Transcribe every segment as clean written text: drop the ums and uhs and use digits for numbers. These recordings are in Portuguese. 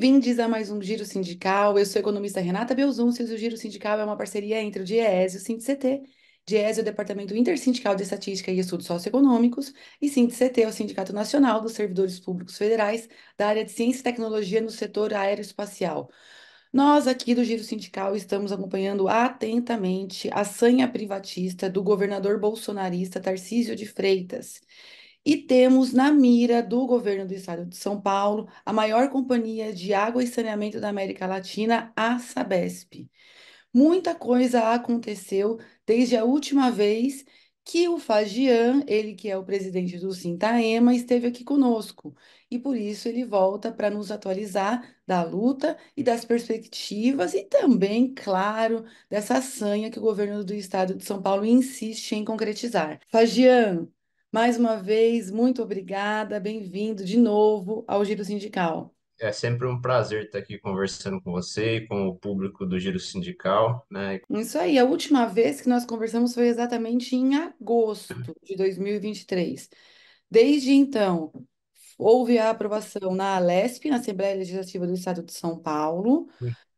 Bem-vindos a mais um Giro Sindical. Eu sou a economista Renata Belzunces e o Giro Sindical é uma parceria entre o DIEESE e o SINDIC-CT. DIEESE é o Departamento Intersindical de Estatística e Estudos Socioeconômicos e SINDIC-CT é o Sindicato Nacional dos Servidores Públicos Federais da área de Ciência e Tecnologia no setor aeroespacial. Nós aqui do Giro Sindical estamos acompanhando atentamente a sanha privatista do governador bolsonarista Tarcísio de Freitas. E temos na mira do governo do estado de São Paulo a maior companhia de água e saneamento da América Latina, a Sabesp. Muita coisa aconteceu desde a última vez que o Fagian, ele que é o presidente do Sintaema, esteve aqui conosco. E por isso ele volta para nos atualizar da luta e das perspectivas e também, claro, dessa sanha que o governo do estado de São Paulo insiste em concretizar. Fagian, mais uma vez, muito obrigada, bem-vindo de novo ao Giro Sindical. É sempre um prazer estar aqui conversando com você e com o público do Giro Sindical, né? Isso aí, a última vez que nós conversamos foi exatamente em agosto de 2023. Desde então, houve a aprovação na Alesp, na Assembleia Legislativa do Estado de São Paulo,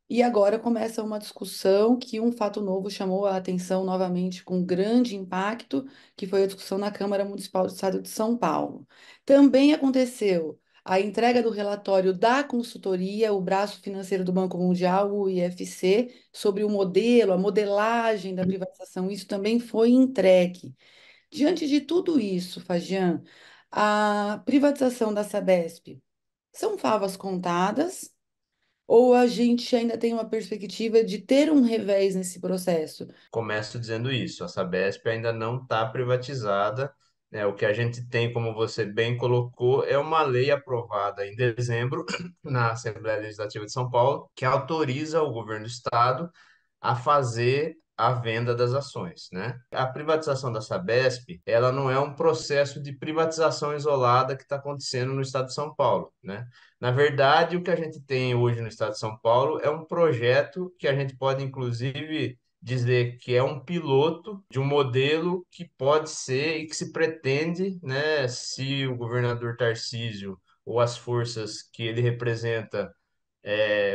e agora começa uma discussão que um fato novo chamou a atenção novamente com grande impacto, que foi a discussão na Câmara Municipal do Estado de São Paulo. Também aconteceu a entrega do relatório da consultoria, o braço financeiro do Banco Mundial, o IFC, sobre o modelo, a modelagem da privatização. Isso também foi entregue. Diante de tudo isso, Fagian, a privatização da Sabesp são favas contadas? Ou a gente ainda tem uma perspectiva de ter um revés nesse processo? Começo dizendo isso, a Sabesp ainda não está privatizada, né? O que a gente tem, como você bem colocou, é uma lei aprovada em dezembro na Assembleia Legislativa de São Paulo, que autoriza o governo do estado a fazer a venda das ações, né? A privatização da Sabesp, ela não é um processo de privatização isolada que está acontecendo no estado de São Paulo, né? Na verdade, o que a gente tem hoje no estado de São Paulo é um projeto que a gente pode, inclusive, dizer que é um piloto de um modelo que pode ser e que se pretende, né, se o governador Tarcísio ou as forças que ele representa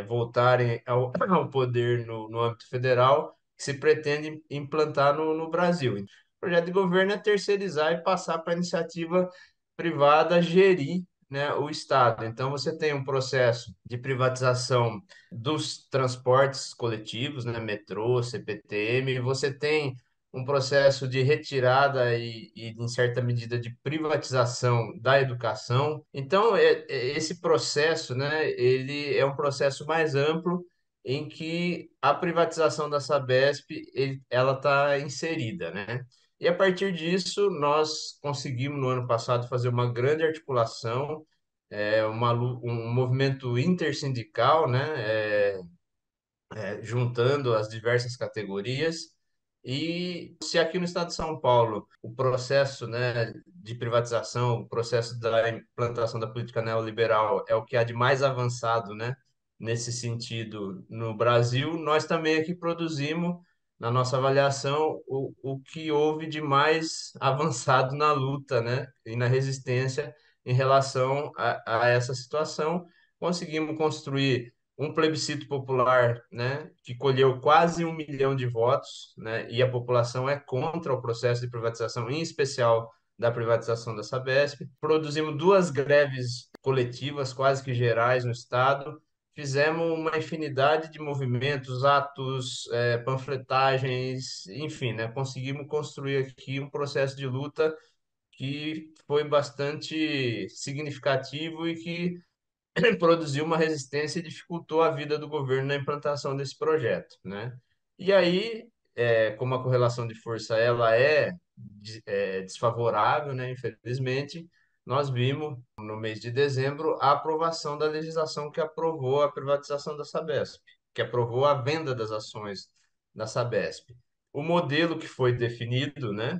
voltarem ao poder no âmbito federal, que se pretende implantar no Brasil. O projeto de governo é terceirizar e passar para a iniciativa privada gerir, né, o Estado. Então, você tem um processo de privatização dos transportes coletivos, né, metrô, CPTM, você tem um processo de retirada em certa medida, de privatização da educação. Então, esse processo, né, ele é um processo mais amplo em que a privatização da Sabesp, ela está inserida, né? E a partir disso, nós conseguimos, no ano passado, fazer uma grande articulação, um movimento intersindical, né? Juntando as diversas categorias. E se aqui no estado de São Paulo o processo, né, de privatização, o processo da implantação da política neoliberal é o que há de mais avançado, né, nesse sentido no Brasil, nós também aqui produzimos, na nossa avaliação, o que houve de mais avançado na luta, né, e na resistência em relação a essa situação. Conseguimos construir um plebiscito popular, né, que colheu quase 1 milhão de votos, né, e a população é contra o processo de privatização, em especial da privatização da Sabesp. Produzimos duas greves coletivas, quase que gerais, no Estado. Fizemos uma infinidade de movimentos, atos, panfletagens, enfim, né, conseguimos construir aqui um processo de luta que foi bastante significativo e que produziu uma resistência e dificultou a vida do governo na implantação desse projeto, né? E aí, como a correlação de força ela é desfavorável, né? Infelizmente, nós vimos no mês de dezembro a aprovação da legislação que aprovou a privatização da Sabesp, que aprovou a venda das ações da Sabesp. O modelo que foi definido, né,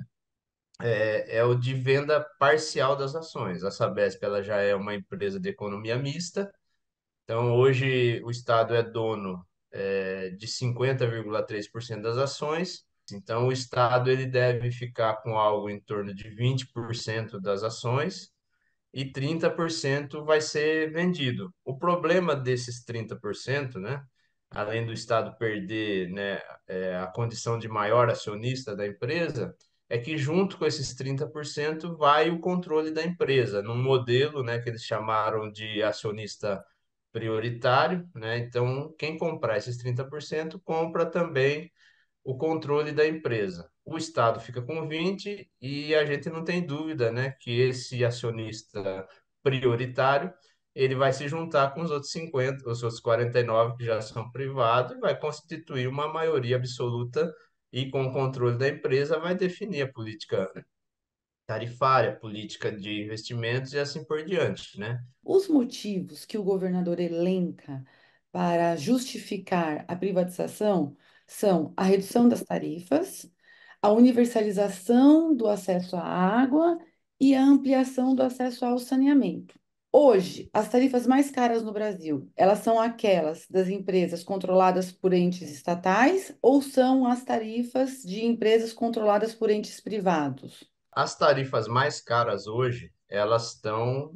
é o de venda parcial das ações. A Sabesp ela já é uma empresa de economia mista, então, hoje, o Estado é dono de 50,3% das ações. Então, o Estado ele deve ficar com algo em torno de 20% das ações. e 30% vai ser vendido. O problema desses 30%, né, além do Estado perder, né, a condição de maior acionista da empresa, é que junto com esses 30% vai o controle da empresa, num modelo, né, que eles chamaram de acionista prioritário, né? Então, quem comprar esses 30% compra também o controle da empresa. O Estado fica com 20 e a gente não tem dúvida, né, que esse acionista prioritário, ele vai se juntar com os outros 50, os outros 49 que já são privados e vai constituir uma maioria absoluta e com o controle da empresa vai definir a política tarifária, política de investimentos e assim por diante, né? Os motivos que o governador elenca para justificar a privatização são a redução das tarifas, a universalização do acesso à água e a ampliação do acesso ao saneamento. Hoje, as tarifas mais caras no Brasil, elas são aquelas das empresas controladas por entes estatais ou são as tarifas de empresas controladas por entes privados? As tarifas mais caras hoje, elas estão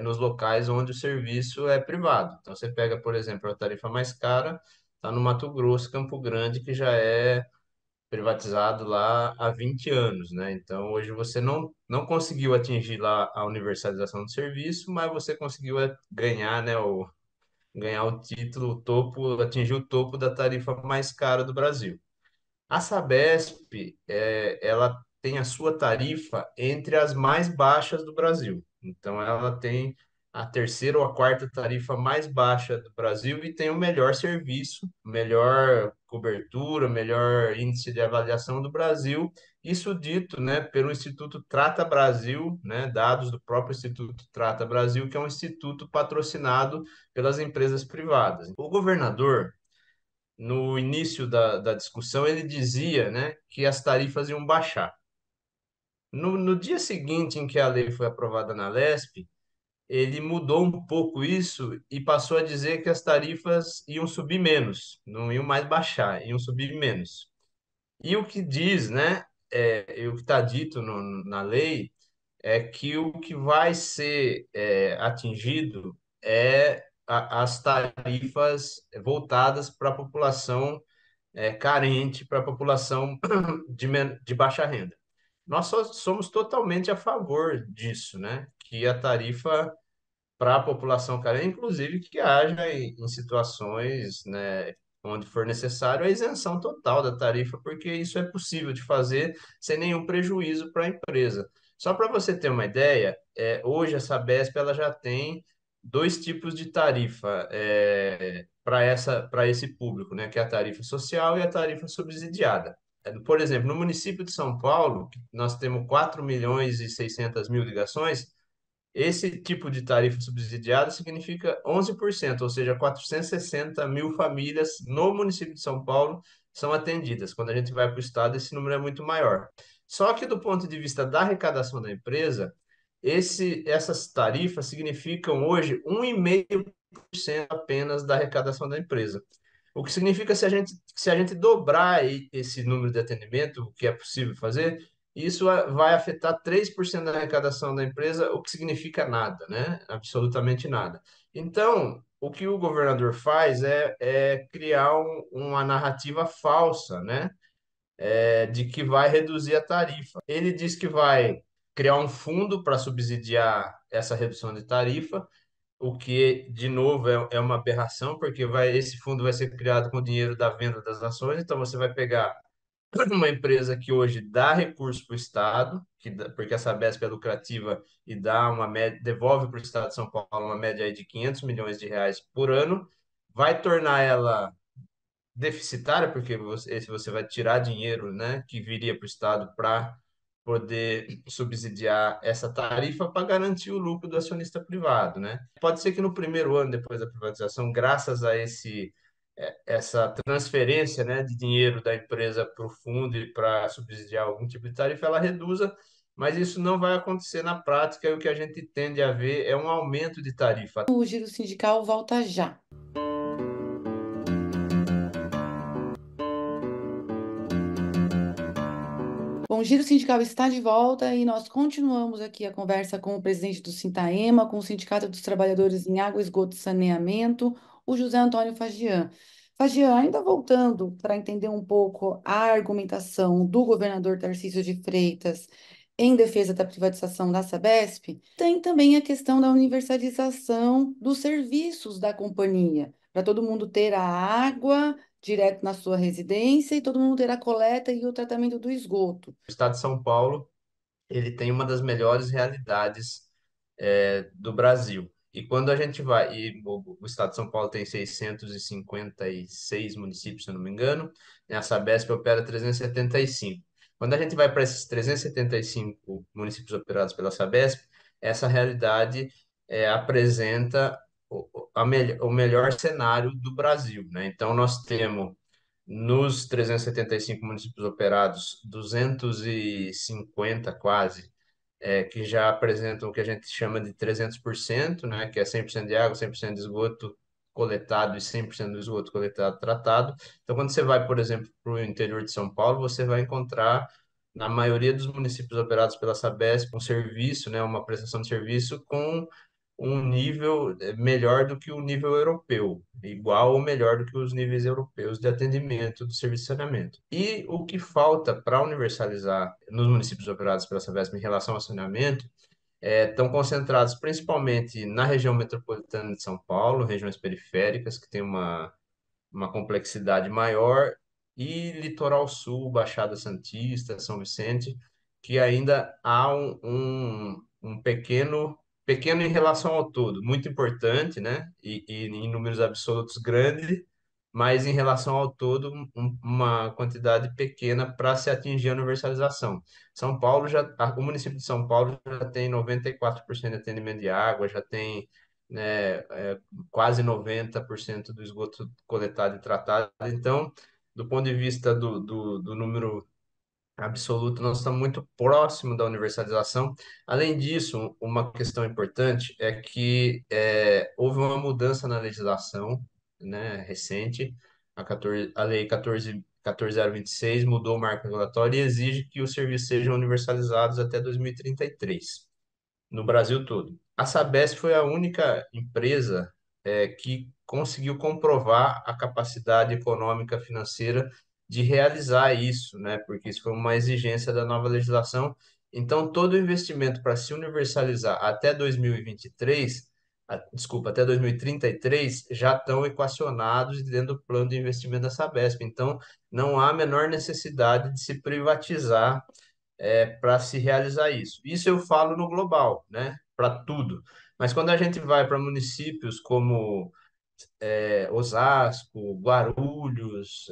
nos locais onde o serviço é privado. Então, você pega, por exemplo, a tarifa mais cara, está no Mato Grosso, Campo Grande, que já é privatizado lá há 20 anos, né? Então, hoje você não conseguiu atingir lá a universalização do serviço, mas você conseguiu ganhar, né, ganhar o título, o topo, atingir o topo da tarifa mais cara do Brasil. A Sabesp, ela tem a sua tarifa entre as mais baixas do Brasil. Então, ela tem a terceira ou a quarta tarifa mais baixa do Brasil e tem o melhor serviço, melhor cobertura, melhor índice de avaliação do Brasil. Isso dito, né, pelo Instituto Trata Brasil, né, dados do próprio Instituto Trata Brasil, que é um instituto patrocinado pelas empresas privadas. O governador, no início da discussão, ele dizia, né, que as tarifas iam baixar. No dia seguinte em que a lei foi aprovada na Lesp, ele mudou um pouco isso e passou a dizer que as tarifas iam subir menos, não iam mais baixar, iam subir menos. E o que diz, né, e o que está dito na lei é que o que vai ser atingido é as tarifas voltadas para a população carente, para a população de baixa renda. Nós somos totalmente a favor disso, né? Que a tarifa para a população carente, inclusive que haja em situações, né, onde for necessário, a isenção total da tarifa, porque isso é possível de fazer sem nenhum prejuízo para a empresa. Só para você ter uma ideia, hoje a Sabesp ela já tem dois tipos de tarifa para esse público, né, que é a tarifa social e a tarifa subsidiada. Por exemplo, no município de São Paulo, que nós temos 4.600.000 ligações, esse tipo de tarifa subsidiada significa 11%, ou seja, 460 mil famílias no município de São Paulo são atendidas. Quando a gente vai para o estado, esse número é muito maior. Só que do ponto de vista da arrecadação da empresa, essas tarifas significam hoje 1,5% apenas da arrecadação da empresa. O que significa se a gente dobrar esse número de atendimento, o que é possível fazer, isso vai afetar 3% da arrecadação da empresa, o que significa nada, né? Absolutamente nada. Então, o que o governador faz é criar uma narrativa falsa, né? De que vai reduzir a tarifa. Ele diz que vai criar um fundo para subsidiar essa redução de tarifa, o que, de novo, é uma aberração, porque esse fundo vai ser criado com o dinheiro da venda das ações, então você vai pegar uma empresa que hoje dá recurso para o Estado, porque a Sabesp é lucrativa e devolve para o Estado de São Paulo uma média aí de 500 milhões de reais por ano, vai tornar ela deficitária, porque você vai tirar dinheiro, né, que viria para o Estado para poder subsidiar essa tarifa para garantir o lucro do acionista privado, né? Pode ser que no primeiro ano depois da privatização, graças a essa transferência, né, de dinheiro da empresa para o fundo e para subsidiar algum tipo de tarifa, ela reduza, mas isso não vai acontecer na prática e o que a gente tende a ver é um aumento de tarifa. O giro sindical volta já. Bom, o Giro Sindical está de volta e nós continuamos aqui a conversa com o presidente do Sintaema, com o Sindicato dos Trabalhadores em Água, Esgoto e Saneamento, o José Antônio Fagian. Fagian, ainda voltando para entender um pouco a argumentação do governador Tarcísio de Freitas em defesa da privatização da Sabesp, tem também a questão da universalização dos serviços da companhia, para todo mundo ter a água direto na sua residência e todo mundo ter a coleta e o tratamento do esgoto. O estado de São Paulo, ele tem uma das melhores realidades do Brasil. E quando a gente vai, e o estado de São Paulo tem 656 municípios, se eu não me engano, e a Sabesp opera 375. Quando a gente vai para esses 375 municípios operados pela Sabesp, essa realidade apresenta o melhor cenário do Brasil, né? Então, nós temos nos 375 municípios operados, 250 quase que já apresentam o que a gente chama de 300%, né, que é 100% de água, 100% de esgoto coletado e 100% do esgoto coletado tratado. Então, quando você vai, por exemplo, para o interior de São Paulo, você vai encontrar, na maioria dos municípios operados pela Sabesp, um serviço, né, uma prestação de serviço com um nível melhor do que o nível europeu, igual ou melhor do que os níveis europeus de atendimento do serviço de saneamento. E o que falta para universalizar nos municípios operados pela Sabesp em relação ao saneamento estão concentrados principalmente na região metropolitana de São Paulo, regiões periféricas, que tem uma complexidade maior, e Litoral Sul, Baixada Santista, São Vicente, que ainda há um pequeno em relação ao todo, muito importante, né? E em números absolutos grande, mas em relação ao todo, uma quantidade pequena para se atingir a universalização. São Paulo o município de São Paulo já tem 94% de atendimento de água, já tem né, quase 90% do esgoto coletado e tratado. Então, do ponto de vista do número absoluto, nós estamos muito próximo da universalização. Além disso, uma questão importante é que houve uma mudança na legislação, né, recente, a Lei 14.026 mudou o marco regulatório e exige que os serviços sejam universalizados até 2033 no Brasil todo. A Sabesp foi a única empresa que conseguiu comprovar a capacidade econômica financeira de realizar isso, né? Porque isso foi uma exigência da nova legislação. Então, todo investimento para se universalizar até 2023, desculpa, até 2033, já estão equacionados dentro do plano de investimento da Sabesp. Então, não há a menor necessidade de se privatizar para se realizar isso. Isso eu falo no global, né? Para tudo. Mas quando a gente vai para municípios como Osasco, Guarulhos,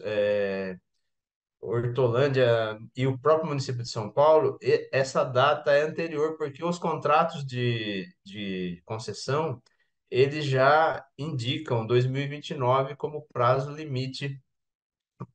Hortolândia e o próprio município de São Paulo, essa data é anterior, porque os contratos de concessão, eles já indicam 2029 como prazo limite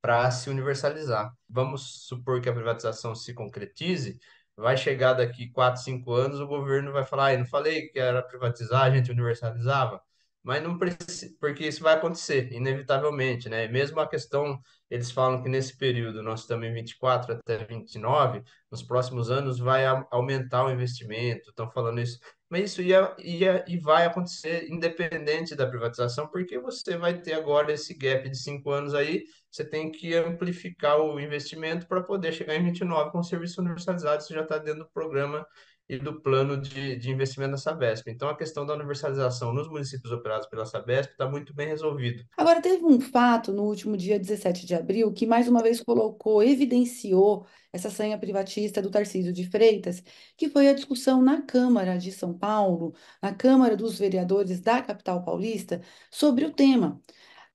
para se universalizar. Vamos supor que a privatização se concretize, vai chegar daqui 4, 5 anos, o governo vai falar, não falei que era privatizar, a gente universalizava? Mas não precisa, porque isso vai acontecer, inevitavelmente, né? E mesmo a questão, eles falam que nesse período, nós estamos em 24 até 29, nos próximos anos vai aumentar o investimento, estão falando isso. Mas isso e vai acontecer independente da privatização, porque você vai ter agora esse gap de 5 anos aí, você tem que amplificar o investimento para poder chegar em 29 com o serviço universalizado, isso já está dentro do programa e do plano de investimento da Sabesp. Então, a questão da universalização nos municípios operados pela Sabesp está muito bem resolvido. Agora, teve um fato no último dia 17 de abril que mais uma vez colocou, evidenciou essa sanha privatista do Tarcísio de Freitas, que foi a discussão na Câmara de São Paulo, na Câmara dos Vereadores da capital paulista, sobre o tema.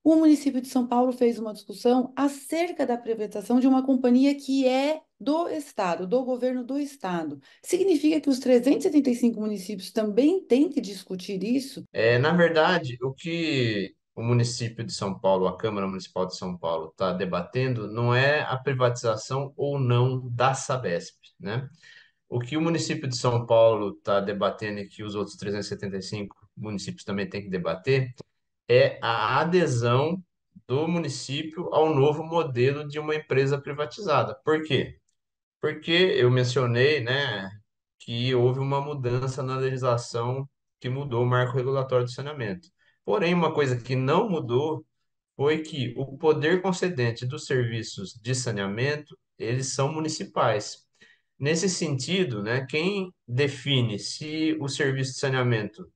O município de São Paulo fez uma discussão acerca da privatização de uma companhia que é do Estado, do governo do Estado. Significa que os 375 municípios também têm que discutir isso? Na verdade, o que o município de São Paulo, a Câmara Municipal de São Paulo, está debatendo não é a privatização ou não da Sabesp, né? O que o município de São Paulo está debatendo e que os outros 375 municípios também têm que debater é a adesão do município ao novo modelo de uma empresa privatizada. Por quê? Porque eu mencionei, né, que houve uma mudança na legislação que mudou o marco regulatório do saneamento. Porém, uma coisa que não mudou foi que o poder concedente dos serviços de saneamento, eles são municipais. Nesse sentido, né, quem define se o serviço de saneamento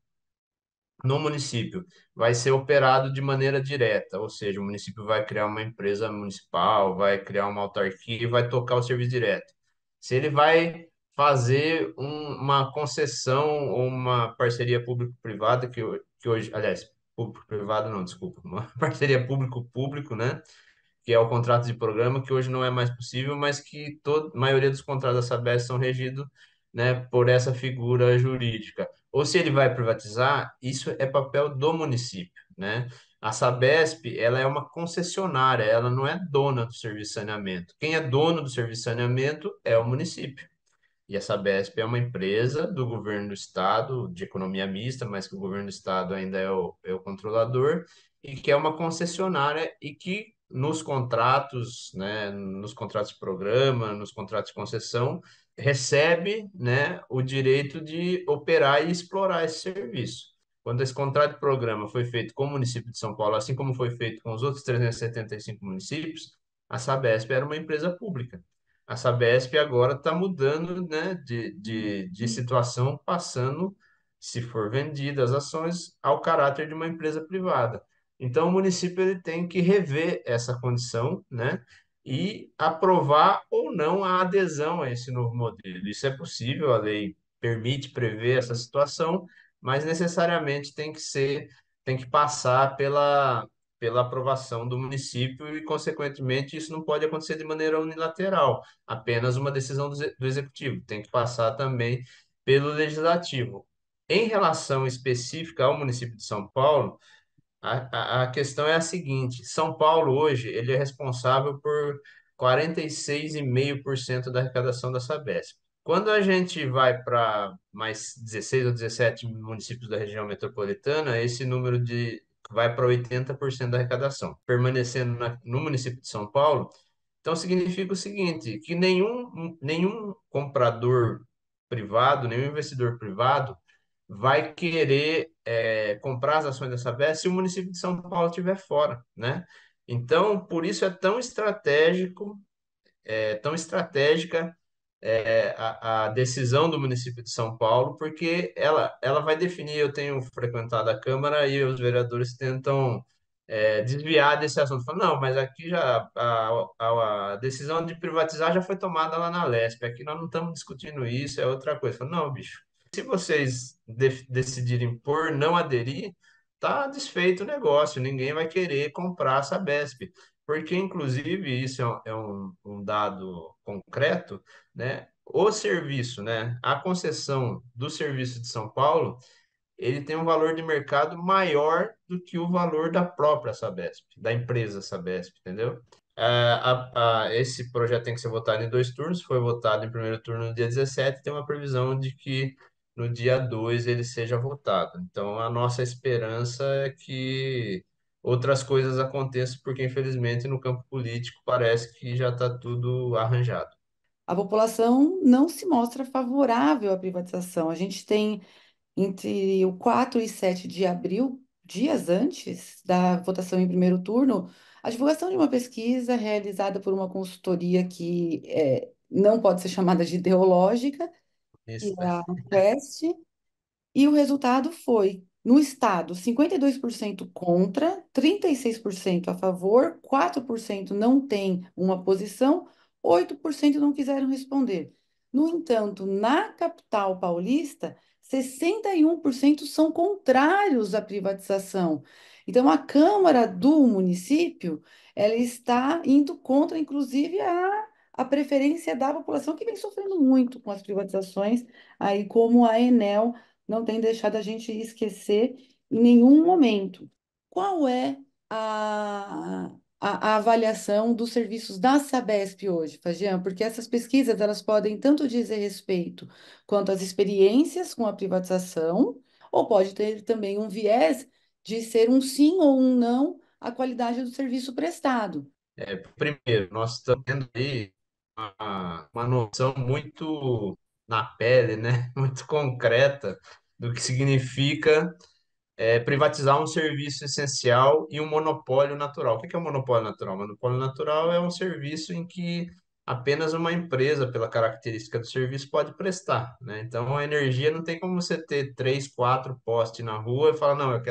no município vai ser operado de maneira direta, ou seja, o município vai criar uma empresa municipal, vai criar uma autarquia e vai tocar o serviço direto. Se ele vai fazer uma concessão ou uma parceria público-privada, que hoje, aliás, público-privado não, desculpa, uma parceria público-público, né? Que é o contrato de programa, que hoje não é mais possível, mas que toda a maioria dos contratos da Sabesp são regidos, né, por essa figura jurídica. Ou se ele vai privatizar, isso é papel do município, né? A Sabesp, ela é uma concessionária, ela não é dona do serviço de saneamento. Quem é dono do serviço de saneamento é o município. E a Sabesp é uma empresa do governo do estado, de economia mista, mas que o governo do estado ainda é o controlador, e que é uma concessionária e que nos contratos, né, nos contratos de programa, nos contratos de concessão, recebe, né, o direito de operar e explorar esse serviço. Quando esse contrato de programa foi feito com o município de São Paulo, assim como foi feito com os outros 375 municípios, a Sabesp era uma empresa pública. A Sabesp agora está mudando, né, de situação, passando, se for vendida as ações, ao caráter de uma empresa privada. Então, o município ele tem que rever essa condição, né, e aprovar ou não a adesão a esse novo modelo. Isso é possível, a lei permite prever essa situação, mas necessariamente tem que passar pela aprovação do município e, consequentemente, isso não pode acontecer de maneira unilateral, apenas uma decisão do executivo, tem que passar também pelo legislativo. Em relação específica ao município de São Paulo, a questão é a seguinte: São Paulo hoje ele é responsável por 46,5% da arrecadação da Sabesp. Quando a gente vai para mais 16 ou 17 municípios da região metropolitana, esse número vai para 80% da arrecadação. Permanecendo no município de São Paulo, então significa o seguinte, que nenhum comprador privado, nenhum investidor privado vai querer comprar as ações da Sabesp se o município de São Paulo estiver fora, né? Então, por isso é tão estratégico, tão estratégica a decisão do município de São Paulo, porque ela vai definir. Eu tenho frequentado a Câmara e os vereadores tentam desviar desse assunto. Falam, não, mas aqui já a decisão de privatizar já foi tomada lá na Lesp, aqui nós não estamos discutindo isso, é outra coisa. Falam, não, bicho, se vocês decidirem por não aderir, tá desfeito o negócio, ninguém vai querer comprar essa Sabesp. Porque, inclusive, isso é um dado concreto, né? O serviço, né? A concessão do serviço de São Paulo, ele tem um valor de mercado maior do que o valor da própria Sabesp, da empresa Sabesp, entendeu? Esse projeto tem que ser votado em dois turnos, foi votado em primeiro turno no dia 17, tem uma previsão de que no dia 2 ele seja votado. Então, a nossa esperança é que outras coisas aconteçam, porque infelizmente no campo político parece que já está tudo arranjado. A população não se mostra favorável à privatização. A gente tem entre o 4 e 7 de abril, dias antes da votação em primeiro turno, a divulgação de uma pesquisa realizada por uma consultoria que não pode ser chamada de ideológica, que Isso, é a Quest, e o resultado foi, no estado, 52% contra, 36% a favor, 4% não tem uma posição, 8% não quiseram responder. No entanto, na capital paulista, 61% são contrários à privatização. Então, a Câmara do município, ela está indo contra, inclusive, a preferência da população que vem sofrendo muito com as privatizações, aí como a Enel não tem deixado a gente esquecer em nenhum momento. Qual é a avaliação dos serviços da Sabesp hoje, Fagian? Porque essas pesquisas elas podem tanto dizer respeito quanto às experiências com a privatização, ou pode ter também um viés de ser um sim ou um não à qualidade do serviço prestado. Primeiro, nós estamos tendo aí uma noção muito na pele, né? Muito concreta do que significa privatizar um serviço essencial e um monopólio natural. O que é um monopólio natural? Monopólio natural é um serviço em que apenas uma empresa, pela característica do serviço, pode prestar, né? Então, a energia não tem como você ter três, quatro postes na rua e falar, não,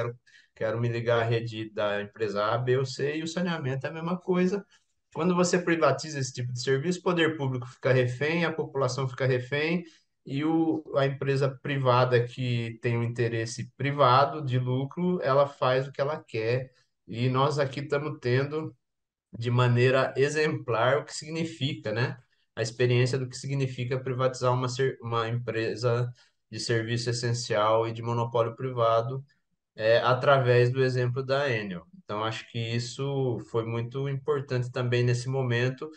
quero me ligar à rede da empresa A, B ou C, e o saneamento é a mesma coisa. Quando você privatiza esse tipo de serviço, o poder público fica refém, a população fica refém, e a empresa privada que tem um interesse privado de lucro, ela faz o que ela quer. E nós aqui estamos tendo de maneira exemplar o que significa, né? A experiência do que significa privatizar uma empresa de serviço essencial e de monopólio privado através do exemplo da Enel. Então, acho que isso foi muito importante também nesse momento,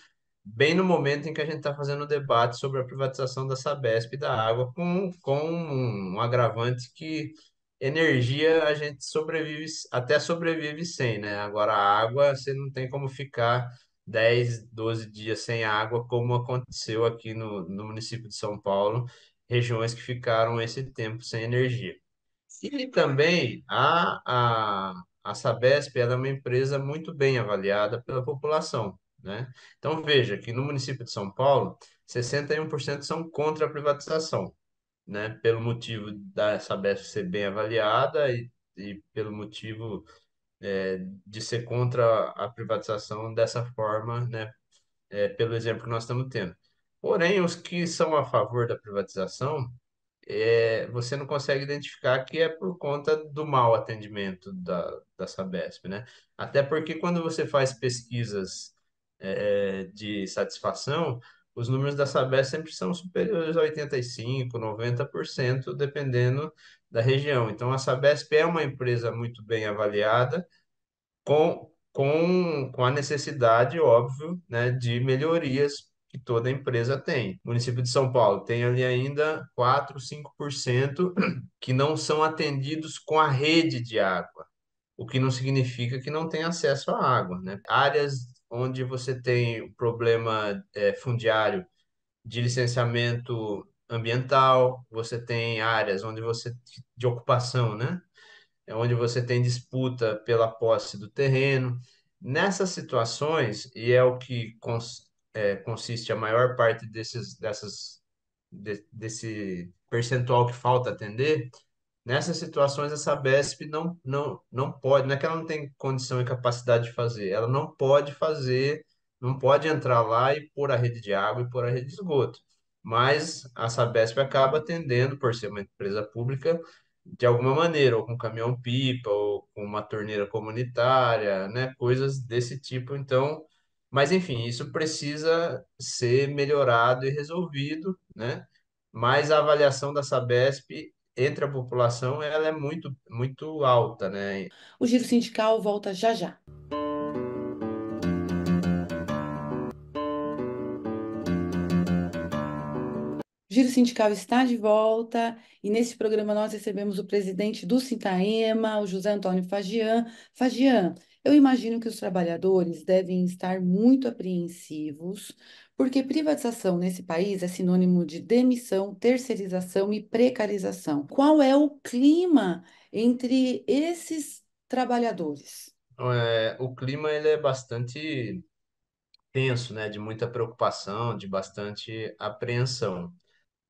bem no momento em que a gente está fazendo o debate sobre a privatização da Sabesp e da água, com um agravante que energia a gente sobrevive, até sobrevive sem, né? Agora, a água, você não tem como ficar 10, 12 dias sem água, como aconteceu aqui no município de São Paulo, regiões que ficaram esse tempo sem energia. E também a Sabesp ela é uma empresa muito bem avaliada pela população, né? Então veja que no município de São Paulo, 61% são contra a privatização, né? Pelo motivo da Sabesp ser bem avaliada e pelo motivo de ser contra a privatização dessa forma, né? Pelo exemplo que nós estamos tendo. Porém, os que são a favor da privatização você não consegue identificar que é por conta do mau atendimento da Sabesp, né? Até porque quando você faz pesquisas de satisfação, os números da Sabesp sempre são superiores a 85, 90%, dependendo da região. Então, a Sabesp é uma empresa muito bem avaliada, com a necessidade, óbvio, né, de melhorias que toda empresa tem. O município de São Paulo tem ali ainda 4, 5% que não são atendidos com a rede de água, o que não significa que não tem acesso à água, né? Áreas onde você tem problema fundiário de licenciamento ambiental, você tem áreas onde você de ocupação, né? Onde você tem disputa pela posse do terreno. Nessas situações, e é o que consiste a maior parte desse percentual que falta atender, nessas situações, a Sabesp não pode, não é que ela não tem condição e capacidade de fazer, ela não pode fazer, não pode entrar lá e pôr a rede de água e pôr a rede de esgoto. Mas a Sabesp acaba atendendo, por ser uma empresa pública, de alguma maneira, ou com caminhão-pipa, ou com uma torneira comunitária, né? Coisas desse tipo. Então, mas enfim, isso precisa ser melhorado e resolvido, né? Mas a avaliação da Sabesp entre a população ela é muito, muito alta, né? O Giro Sindical volta já já. O Giro Sindical está de volta e nesse programa nós recebemos o presidente do Sintaema, o José Antônio Fagian. Fagian, eu imagino que os trabalhadores devem estar muito apreensivos, porque privatização nesse país é sinônimo de demissão, terceirização e precarização. Qual é o clima entre esses trabalhadores? O clima ele é bastante tenso, né? De muita preocupação, de bastante apreensão.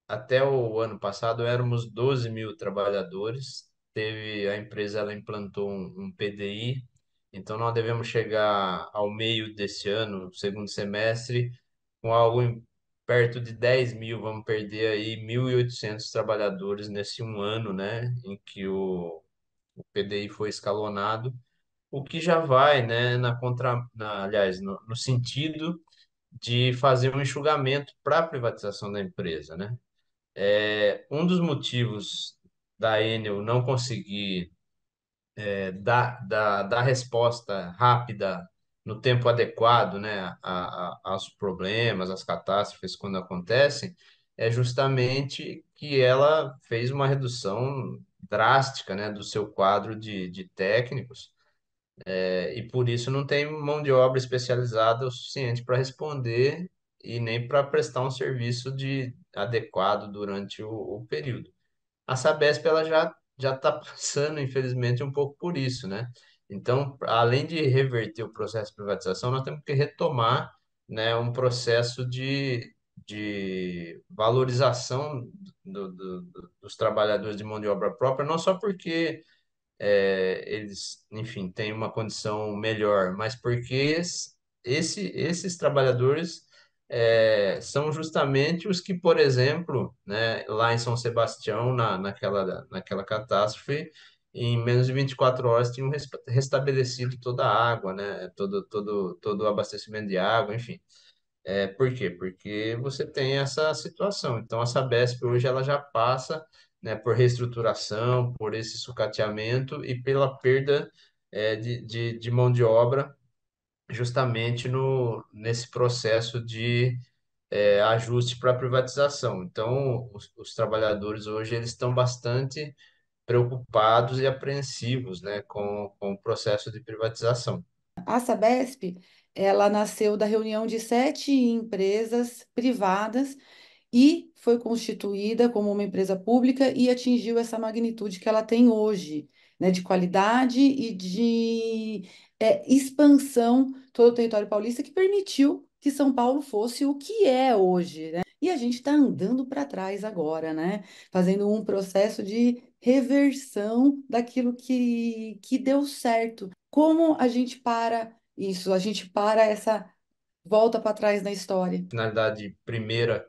Até o ano passado éramos 12 mil trabalhadores. A empresa ela implantou um PDI, então nós devemos chegar ao meio desse ano, segundo semestre, com algo perto de 10 mil. Vamos perder aí 1.800 trabalhadores nesse um ano, né, em que o PDI foi escalonado, o que já vai, né, aliás, no sentido de fazer um enxugamento para a privatização da empresa, né? Um dos motivos da Enel não conseguir dar resposta rápida no tempo adequado, né, aos problemas, às catástrofes quando acontecem, é justamente que ela fez uma redução drástica, né, do seu quadro de técnicos, e por isso não tem mão de obra especializada o suficiente para responder e nem para prestar um serviço adequado durante o período. A Sabesp ela já está passando, infelizmente, um pouco por isso, né? Então, além de reverter o processo de privatização, nós temos que retomar, né, um processo de valorização dos trabalhadores de mão de obra própria, não só porque eles, enfim, têm uma condição melhor, mas porque esses trabalhadores são justamente os que, por exemplo, né, lá em São Sebastião, naquela catástrofe, em menos de 24 horas tinham restabelecido toda a água, né, todo o abastecimento de água, enfim. Por quê? Porque você tem essa situação. Então, a Sabesp hoje ela já passa, né, por reestruturação, por esse sucateamento e pela perda de mão de obra, justamente nesse processo de ajuste para a privatização. Então, os trabalhadores hoje eles estão bastante preocupados e apreensivos, né, com o processo de privatização. A Sabesp, ela nasceu da reunião de 7 empresas privadas e foi constituída como uma empresa pública e atingiu essa magnitude que ela tem hoje, né, de qualidade e de expansão todo o território paulista, que permitiu que São Paulo fosse o que é hoje, né? E a gente está andando para trás agora, né? Fazendo um processo de reversão daquilo que deu certo. Como a gente para isso? A gente para essa volta para trás na história. Finalidade primeira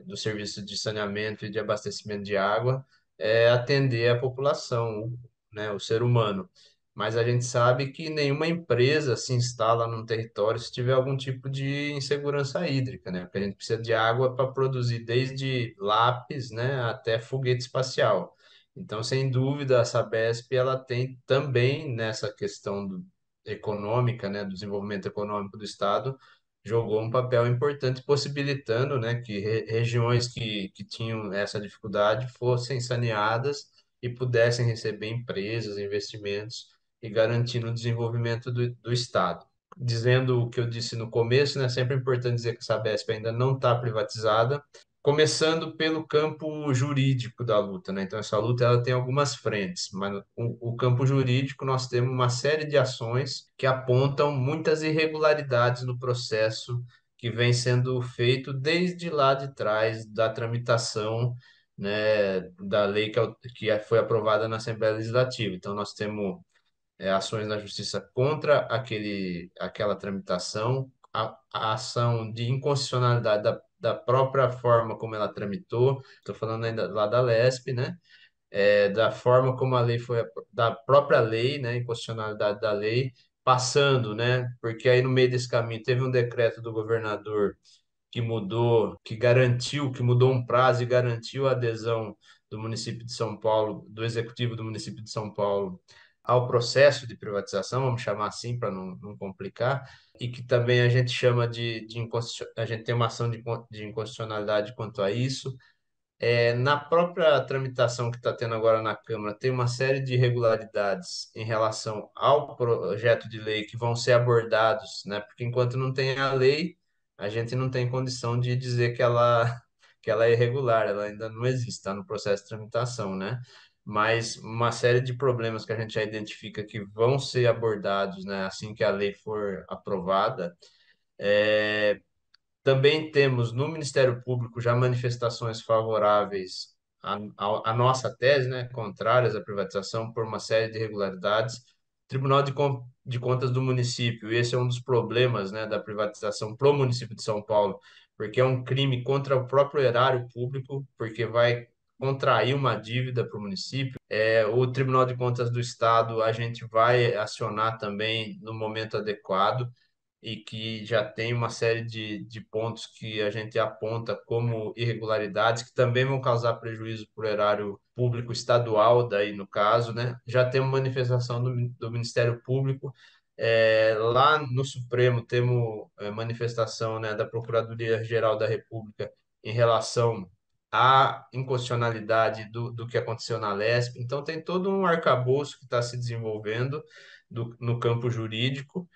do serviço de saneamento e de abastecimento de água é atender a população, né, o ser humano. Mas a gente sabe que nenhuma empresa se instala num território se tiver algum tipo de insegurança hídrica, né? Porque a gente precisa de água para produzir desde lápis, né, até foguete espacial. Então, sem dúvida, a Sabesp ela tem também nessa questão econômica, né, do desenvolvimento econômico do estado jogou um papel importante, possibilitando, né, que regiões que tinham essa dificuldade fossem saneadas e pudessem receber empresas, investimentos e garantindo o desenvolvimento do Estado. Dizendo o que eu disse no começo, né, sempre é importante dizer que a Sabesp ainda não está privatizada, começando pelo campo jurídico da luta, né? Então essa luta ela tem algumas frentes, mas o campo jurídico nós temos uma série de ações que apontam muitas irregularidades no processo que vem sendo feito desde lá de trás da tramitação, né, da lei que foi aprovada na Assembleia Legislativa. Então nós temos ações na justiça contra aquela tramitação, a ação de inconstitucionalidade da própria forma como ela tramitou, estou falando ainda lá da LESP, né? Da forma como a lei foi, da própria lei, né? Inconstitucionalidade da lei, passando, né? Porque aí no meio desse caminho teve um decreto do governador que mudou, que garantiu, que mudou um prazo e garantiu a adesão do município de São Paulo, do executivo do município de São Paulo, ao processo de privatização, vamos chamar assim para não complicar, e que também a gente chama a gente tem uma ação de inconstitucionalidade quanto a isso. Na própria tramitação que está tendo agora na Câmara, tem uma série de irregularidades em relação ao projeto de lei que vão ser abordados, né? Porque enquanto não tem a lei, a gente não tem condição de dizer que ela é irregular, ela ainda não existe, está no processo de tramitação, né? Mas uma série de problemas que a gente já identifica que vão ser abordados, né, assim que a lei for aprovada. Também temos no Ministério Público já manifestações favoráveis à nossa tese, né, contrárias à privatização por uma série de irregularidades. Tribunal de Contas do município, e esse é um dos problemas, né, da privatização para o município de São Paulo, porque é um crime contra o próprio erário público, porque vai contrair uma dívida para o município. O Tribunal de Contas do Estado a gente vai acionar também no momento adequado e que já tem uma série de pontos que a gente aponta como irregularidades, que também vão causar prejuízo para o erário público estadual, daí no caso, né? Já temos manifestação do Ministério Público. Lá no Supremo temos manifestação, né, da Procuradoria-Geral da República em relação à inconstitucionalidade do que aconteceu na Lesp. Então tem todo um arcabouço que está se desenvolvendo no campo jurídico,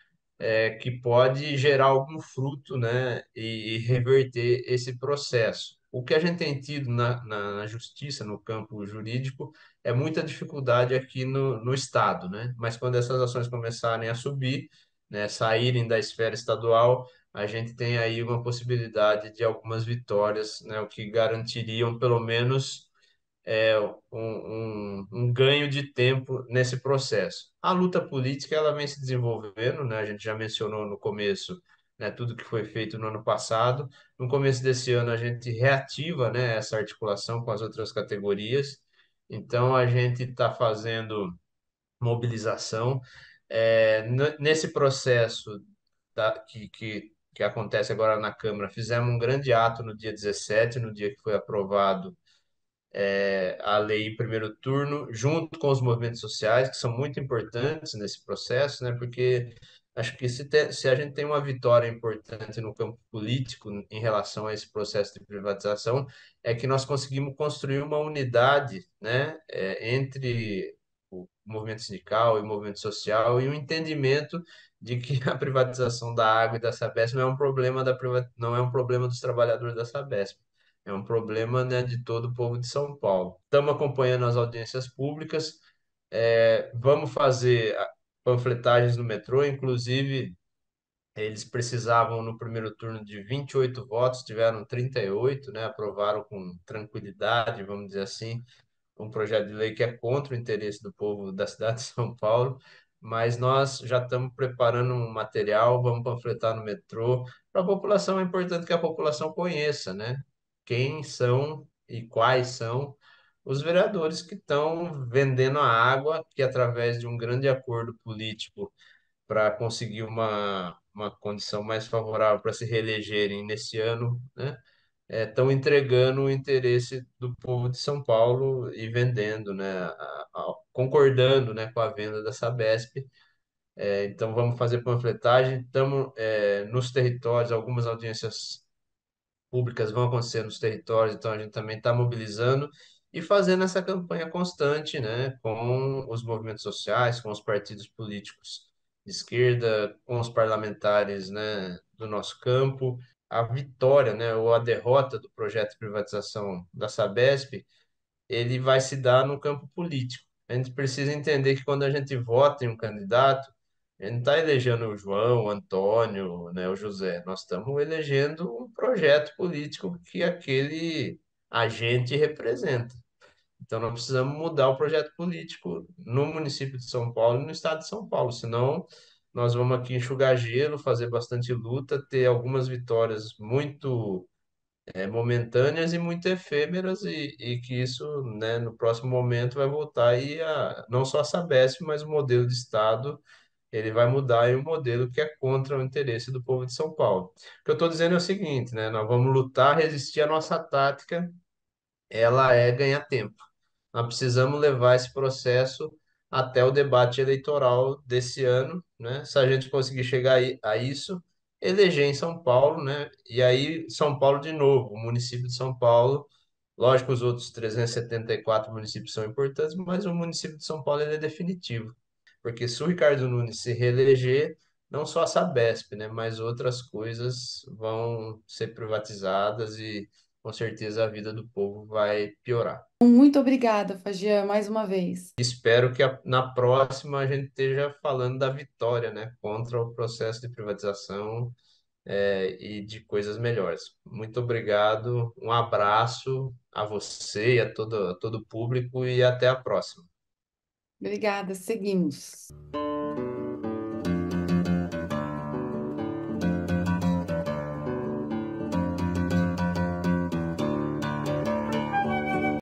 que pode gerar algum fruto, né, e reverter esse processo. O que a gente tem tido na justiça, no campo jurídico, é muita dificuldade aqui no Estado, né? Mas quando essas ações começarem a subir, né, saírem da esfera estadual, a gente tem aí uma possibilidade de algumas vitórias, né, o que garantiriam pelo menos um ganho de tempo nesse processo. A luta política ela vem se desenvolvendo, né? A gente já mencionou no começo, né, tudo que foi feito no ano passado. No começo desse ano a gente reativa, né, essa articulação com as outras categorias. Então a gente está fazendo mobilização. Nesse processo que acontece agora na Câmara, fizemos um grande ato no dia 17, no dia que foi aprovado a lei em primeiro turno, junto com os movimentos sociais, que são muito importantes nesse processo, né? Porque acho que se a gente tem uma vitória importante no campo político em relação a esse processo de privatização, é que nós conseguimos construir uma unidade, né? Entre o movimento sindical e o movimento social e um entendimento de que a privatização da água e da Sabesp não é um problema não é um problema dos trabalhadores da Sabesp. É um problema, né, de todo o povo de São Paulo. Estamos acompanhando as audiências públicas, vamos fazer panfletagens no metrô, inclusive eles precisavam no primeiro turno de 28 votos, tiveram 38, né, aprovaram com tranquilidade, vamos dizer assim, um projeto de lei que é contra o interesse do povo da cidade de São Paulo, mas nós já estamos preparando um material, vamos panfletar no metrô. Para a população é importante que a população conheça, né? Quem são e quais são os vereadores que estão vendendo a água, que através de um grande acordo político para conseguir uma condição mais favorável para se reelegerem nesse ano, né? Estão entregando o interesse do povo de São Paulo e vendendo, né, concordando, né, com a venda da Sabesp. Então, vamos fazer panfletagem. Estamos nos territórios, algumas audiências públicas vão acontecer nos territórios, então a gente também está mobilizando e fazendo essa campanha constante, né, com os movimentos sociais, com os partidos políticos de esquerda, com os parlamentares, né, do nosso campo. A vitória, né, ou a derrota do projeto de privatização da Sabesp, ele vai se dar no campo político. A gente precisa entender que quando a gente vota em um candidato, a gente não está elegendo o João, o Antônio, né, o José. Nós estamos elegendo um projeto político que aquele agente representa. Então, nós precisamos mudar o projeto político no município de São Paulo e no estado de São Paulo. Senão, nós vamos aqui enxugar gelo, fazer bastante luta, ter algumas vitórias muito momentâneas e muito efêmeras e que isso, né, no próximo momento vai voltar aí não só a Sabesp, mas o modelo de Estado, ele vai mudar em um modelo que é contra o interesse do povo de São Paulo. O que eu estou dizendo é o seguinte, né, nós vamos lutar, resistir à nossa tática, ela é ganhar tempo. Nós precisamos levar esse processo até o debate eleitoral desse ano, né? Se a gente conseguir chegar a isso, eleger em São Paulo, né? E aí São Paulo de novo, o município de São Paulo, lógico, os outros 374 municípios são importantes, mas o município de São Paulo ele é definitivo, porque se o Ricardo Nunes se reeleger, não só a Sabesp, né? Mas outras coisas vão ser privatizadas e com certeza a vida do povo vai piorar. Muito obrigada, Fagian, mais uma vez. Espero que na próxima a gente esteja falando da vitória, né, contra o processo de privatização, e de coisas melhores. Muito obrigado, um abraço a você e a todo o público e até a próxima. Obrigada, seguimos.